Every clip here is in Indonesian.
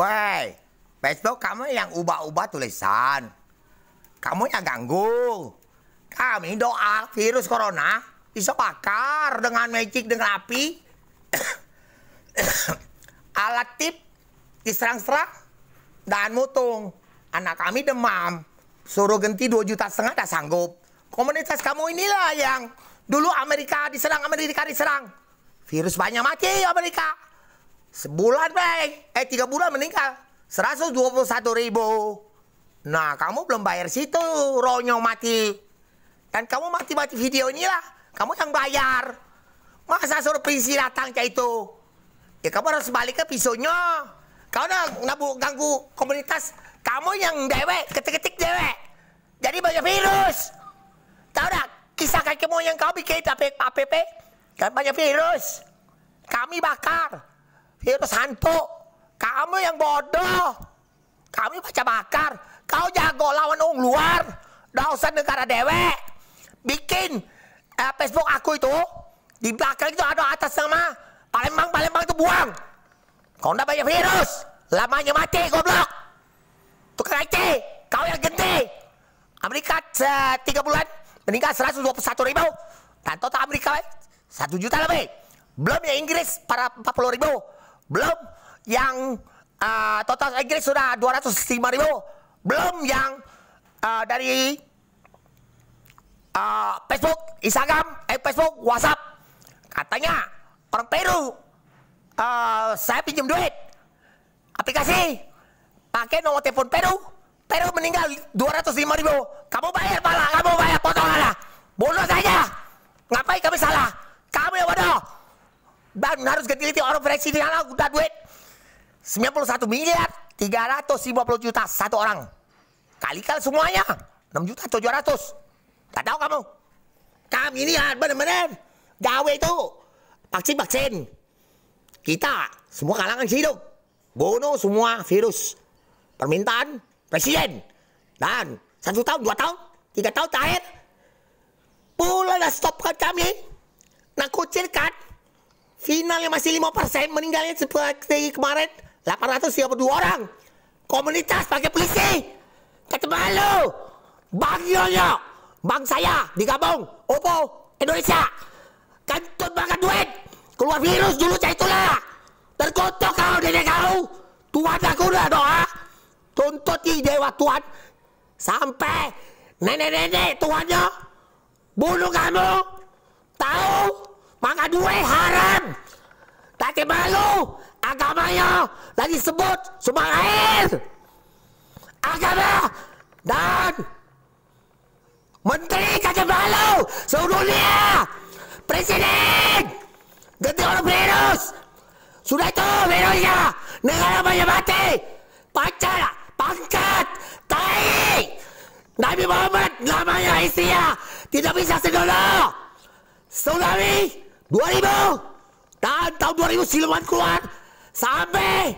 Woi, Facebook kamu yang ubah-ubah tulisan. Kamu yang ganggu. Kami doa virus corona bisa bakar dengan magic, dengan api. Alat tip diserang-serang dan mutung. Anak kami demam. Suruh ganti 2,5 juta tak sanggup. Komunitas kamu inilah yang dulu Amerika diserang. Virus banyak mati Amerika. Sebulan, 3 bulan meninggal. 121.000. Nah, kamu belum bayar situ, Ronyo mati. Dan kamu mati-mati video inilah. Kamu yang bayar. Masa suruh polisi datang kayak itu? Ya kamu harus balik ke pisaunya. Kau udah ganggu komunitas. Kamu yang dewek, ketik-ketik dewek. Jadi banyak virus. Tahu tak? Kisah kakimu yang kau bikin app. Kan banyak virus. Kami bakar. Virus hantu. Kamu yang bodoh. Kami baca bakar. Kau jago lawan orang luar. Dosa negara dewek. Bikin Facebook aku itu. Di belakang itu ada atas nama Palembang itu buang. Kau udah banyak virus. Lamanya mati goblok. Tukang IT. Kau yang ganti. Amerika 3 bulan meninggal 121.000. Dan total Amerika 1 juta lebih. Belum yang Inggris para 40.000. Belum yang total Inggris sudah 205.000. Belum yang dari Facebook, Instagram, Facebook, WhatsApp. Katanya orang Peru saya pinjam duit aplikasi pakai nomor telepon Peru meninggal 205.000. Kamu bayar pala, kamu bayar potongan. Bodoh saja. Ngapain kami salah? Kamu yang bodoh. Dan harus ganti orang presiden udah duit 91 miliar 350 juta satu orang. Kali-kali semuanya 6.700.000. Tak tahu kamu? Kami ini ya benar-benar gawe itu vaksin. Kita semua kalangan hidup bunuh semua virus. Permintaan presiden. Dan 1 tahun, 2 tahun, 3 tahun terakhir mulai stopkan kami. Nakucilkan. Finalnya masih 5%, meninggalnya seperti kemarin 832 orang. Komunitas pakai polisi. Kata malu. Bang Yoyo, bang saya digabung Oppo Indonesia. Kantut makan duit. Keluar virus dulu cah itulah. Terkutuk kau nenek kau. Tuhan aku udah doa. Tuntut di dewa Tuhan. Sampai nenek-nenek Tuhannya bunuh kamu. Tahu? Makan duit haram. Tak malu. Agamanya lagi sebut sumber air. Agama dan menteri kata malu seluruh dunia. Presiden ganti orang virus. Sudah itu virusnya. Negara banyak mati. Pacar, pangkat, tai. Nabi Muhammad namanya istrinya tidak bisa senonoh. Tsunami 2000 dan tahun 2000 siluman keluar sampai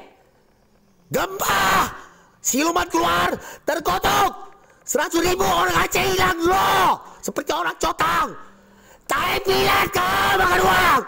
gempa siluman keluar terkutuk 100.000 orang Aceh hilang loh seperti orang cotang. Tai pilat kau makan uang.